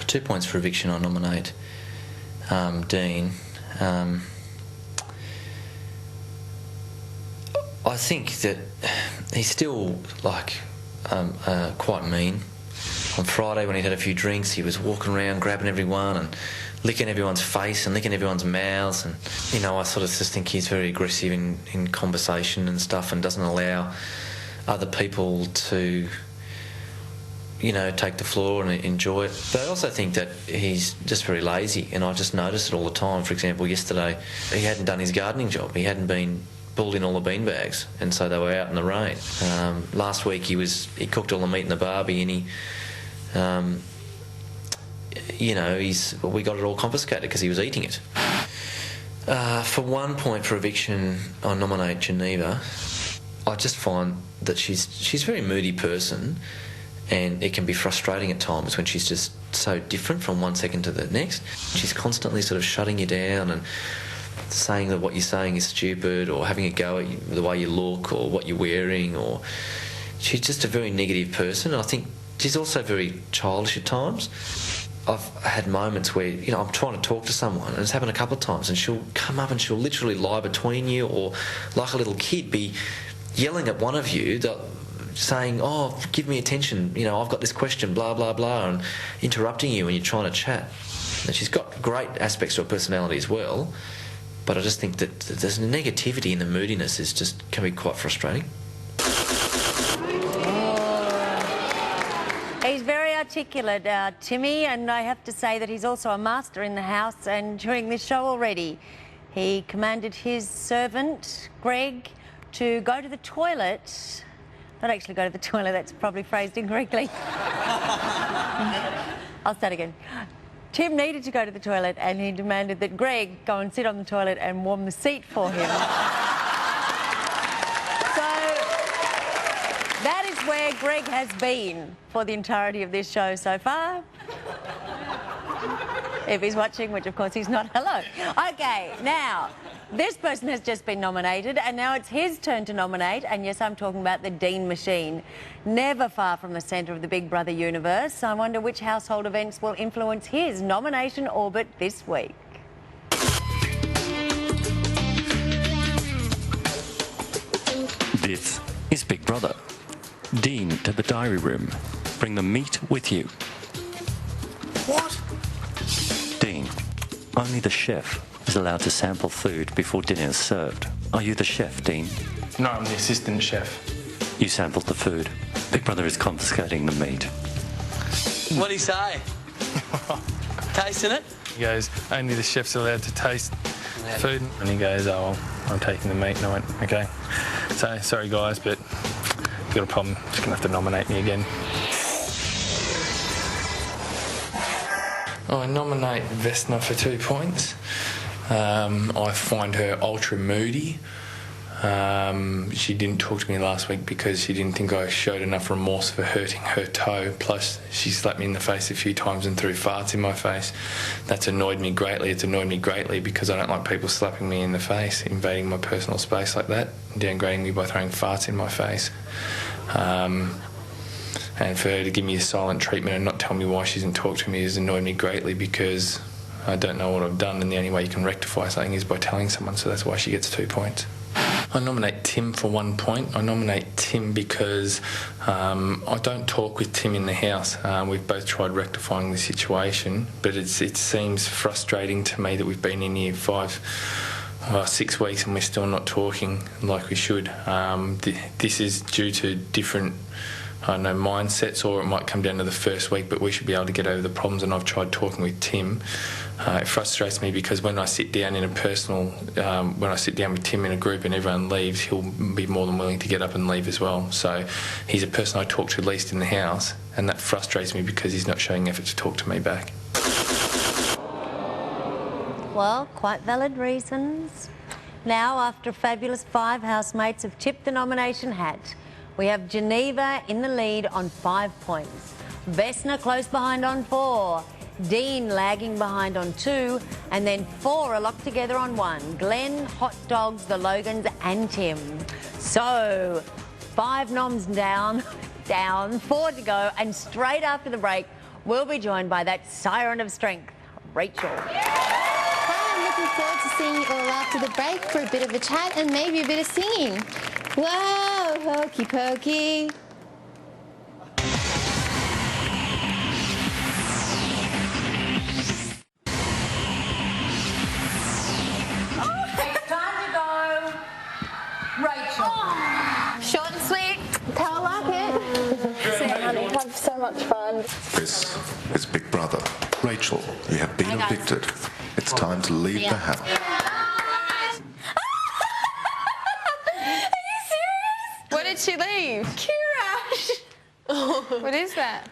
For 2 points for eviction, I nominate Dean. I think that he's still quite mean. On Friday, when he'd had a few drinks, he was walking around grabbing everyone and licking everyone's face and licking everyone's mouths. And I sort of just think he's very aggressive in conversation and stuff, and doesn't allow other people to take the floor and enjoy it. But I also think that he's just very lazy, and I just notice it all the time. For example, yesterday he hadn't done his gardening job. He hadn't been pulled in all the bean bags, and so they were out in the rain. Last week he cooked all the meat in the barbie, and we got it all confiscated because he was eating it. For 1 point for eviction, I nominate Geneva. I just find that she's a very moody person, and it can be frustrating at times when she's just so different from one second to the next. She's constantly sort of shutting you down and saying that what you're saying is stupid, or having a go at you, the way you look or what you're wearing, or she's just a very negative person. And I think she's also very childish at times. I've had moments where, I'm trying to talk to someone, and it's happened a couple of times, and she'll come up and she'll literally lie between you, or like a little kid be yelling at one of you, saying, "Oh, give me attention, I've got this question, blah, blah, blah," and interrupting you when you're trying to chat. And she's got great aspects to her personality as well, but I just think that there's negativity in the moodiness can be quite frustrating. He's very articulate, Timmy, and I have to say that he's also a master in the house, and during this show already he commanded his servant, Greg, to go to the toilet. Not actually go to the toilet, that's probably phrased incorrectly. I'll start again. Tim needed to go to the toilet, and he demanded that Greg go and sit on the toilet and warm the seat for him. That is where Greg has been for the entirety of this show so far. If he's watching, which of course he's not, hello. Okay, now, this person has just been nominated, and now it's his turn to nominate, and yes, I'm talking about the Dean machine. Never far from the centre of the Big Brother universe. I wonder which household events will influence his nomination orbit this week. This is Big Brother. Dean to the diary room. Bring the meat with you. What? Dean, only the chef is allowed to sample food before dinner is served. Are you the chef, Dean? No, I'm the assistant chef. You sampled the food. Big Brother is confiscating the meat. What'd he say? Tasting it? He goes, only the chef's allowed to taste food. And he goes, oh, well, I'm taking the meat. And I went, okay. So, sorry guys, but I've got a problem. Just going to have to nominate me again. I nominate Vesna for 2 points. I find her ultra moody. She didn't talk to me last week because she didn't think I showed enough remorse for hurting her toe. Plus, she slapped me in the face a few times and threw farts in my face. That's annoyed me greatly. It's annoyed me greatly because I don't like people slapping me in the face, invading my personal space like that, downgrading me by throwing farts in my face. And for her to give me a silent treatment and not tell me why she doesn't talk to me has annoyed me greatly because I don't know what I've done, and the only way you can rectify something is by telling someone, so that's why she gets 2 points. I nominate Tim for 1 point. I nominate Tim because I don't talk with Tim in the house. We've both tried rectifying the situation, but it seems frustrating to me that we've been in here 6 weeks and we're still not talking like we should. This is due to different mindsets, or it might come down to the first week, but we should be able to get over the problems, and I've tried talking with Tim. It frustrates me because when I sit down when I sit down with Tim in a group and everyone leaves, he'll be more than willing to get up and leave as well. So he's a person I talk to least in the house, and that frustrates me because he's not showing effort to talk to me back. Well, quite valid reasons. Now, after a fabulous 5 housemates have tipped the nomination hat, we have Geneva in the lead on 5 points. Vesna close behind on 4. Dean lagging behind on 2. And then 4 are locked together on 1. Glenn, Hot Dogs, the Logans and Tim. So, 5 noms down, 4 to go. And straight after the break, We'll be joined by that siren of strength, Rachel. Hi, I'm looking forward to seeing you all after the break for a bit of a chat and maybe a bit of singing. Wow, hokey pokey. It's time to go, Rachel. Short and sweet. How I like it. See, honey, have so much fun. This is Big Brother. Rachel, you have been evicted. It's time to leave the house. Are you serious? What did she leave? Kira. What is that?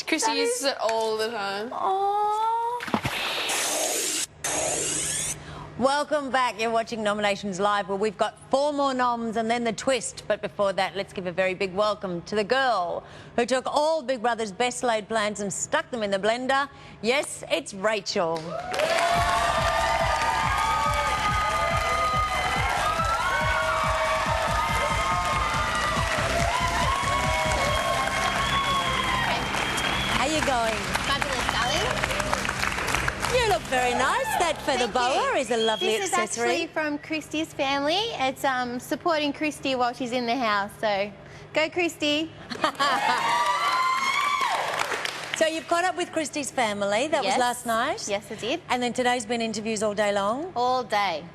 Chrissy uses it all the time. Oh. Welcome back. You're watching Nominations Live, where we've got 4 more noms and then the twist. But before that, let's give a very big welcome to the girl who took all Big Brother's best laid plans and stuck them in the blender. Yes, it's Rachel. How you going? Fabulous, darling. You look very nice. That feather boa is a lovely accessory. This is actually from Christy's family. It's supporting Christy while she's in the house. So, go Christy. So you've caught up with Christy's family. That was last night? Yes, I did. And then today's been interviews all day long? All day.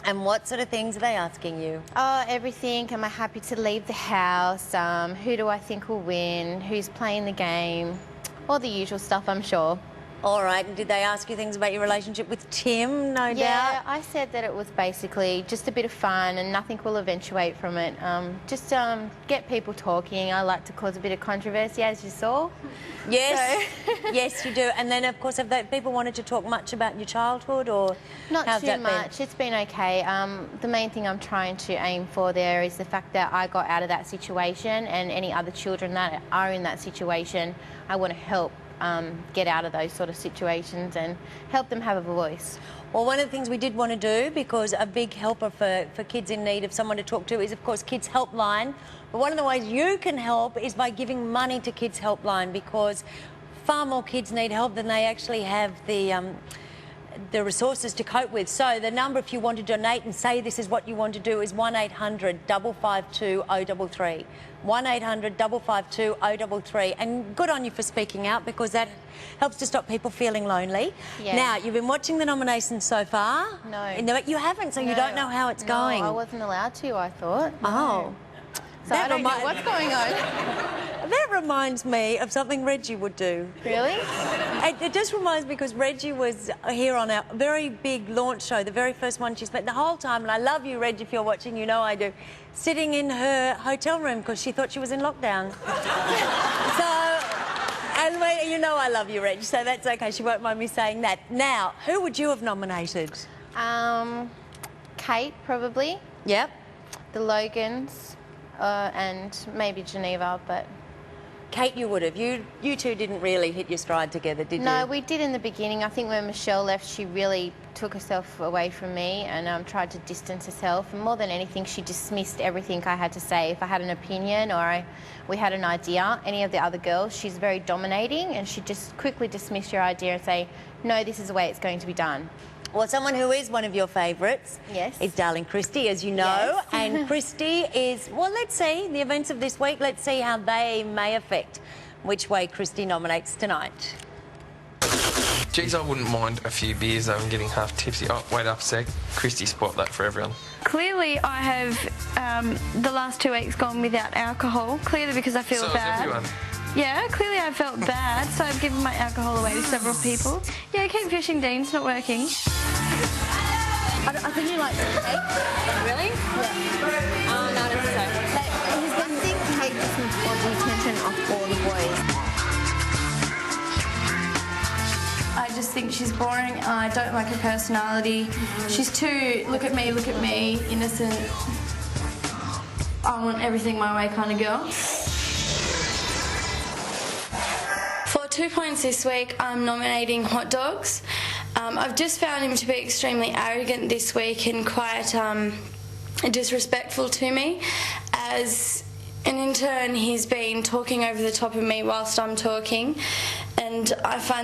And what sort of things are they asking you? Oh, everything. Am I happy to leave the house? Who do I think will win? Who's playing the game? All the usual stuff, I'm sure. All right, and did they ask you things about your relationship with Tim, no Yeah, doubt? I said that it was basically just a bit of fun and nothing will eventuate from it. Just get people talking. I like to cause a bit of controversy, as you saw. Yes, So- yes, you do. And then, of course, have people wanted to talk much about your childhood, or Not how's too that been? much. It's been okay. The main thing I'm trying to aim for there is the fact that I got out of that situation, and any other children that are in that situation, I want to help get out of those sort of situations and help them have a voice. Well, one of the things we did want to do, because a big helper for kids in need of someone to talk to is, of course, Kids Helpline. But one of the ways you can help is by giving money to Kids Helpline, because far more kids need help than they actually have the resources to cope with. So the number, if you want to donate and say this is what you want to do, is 1-800-552-033. 1-800-552-033. And good on you for speaking out, because that helps to stop people feeling lonely. Yeah. Now, you've been watching the nominations so far. No. No, you haven't, so you don't know how it's going. No, I wasn't allowed to, I thought. Oh. So I don't know what's going on. That reminds me of something Reggie would do. Really? It just reminds me, because Reggie was here on our very big launch show, the very first one she spent the whole time, and I love you, Reggie, if you're watching, you know I do, sitting in her hotel room because she thought she was in lockdown. And you know I love you, Reg, so that's okay. She won't mind me saying that. Now, who would you have nominated? Kate, probably. Yep. The Logans, and maybe Geneva, but... Kate, you would have. You two didn't really hit your stride together, did you? No, we did in the beginning. I think when Michelle left, she really took herself away from me and tried to distance herself. And more than anything, she dismissed everything I had to say. If I had an opinion or we had an idea, any of the other girls, she's very dominating, and she'd just quickly dismiss your idea and say, no, this is the way it's going to be done. Well, someone who is one of your favourites is darling Christy, as you know. Yes. And Christy is, well, let's see, the events of this week, let's see how they may affect which way Christy nominates tonight. Geez, I wouldn't mind a few beers though and getting half tipsy. Oh, wait up a sec. Christy, spot that for everyone. Clearly, I have the last 2 weeks gone without alcohol, clearly because I feel So bad. has everyone. Yeah, clearly I felt bad, so I've given my alcohol away to several people. Yeah, keep fishing, Dean, it's not working. I think you like Kate. Really? Yeah. Oh, no, it's so. I think Kate just wants the attention of all the boys. I just think she's boring. I don't like her personality. She's too look at me, innocent. I want everything my way kind of girl. For 2 points this week, I'm nominating Hot Dogs. I've just found him to be extremely arrogant this week and quite disrespectful to me, as and in turn he's been talking over the top of me whilst I'm talking, and I find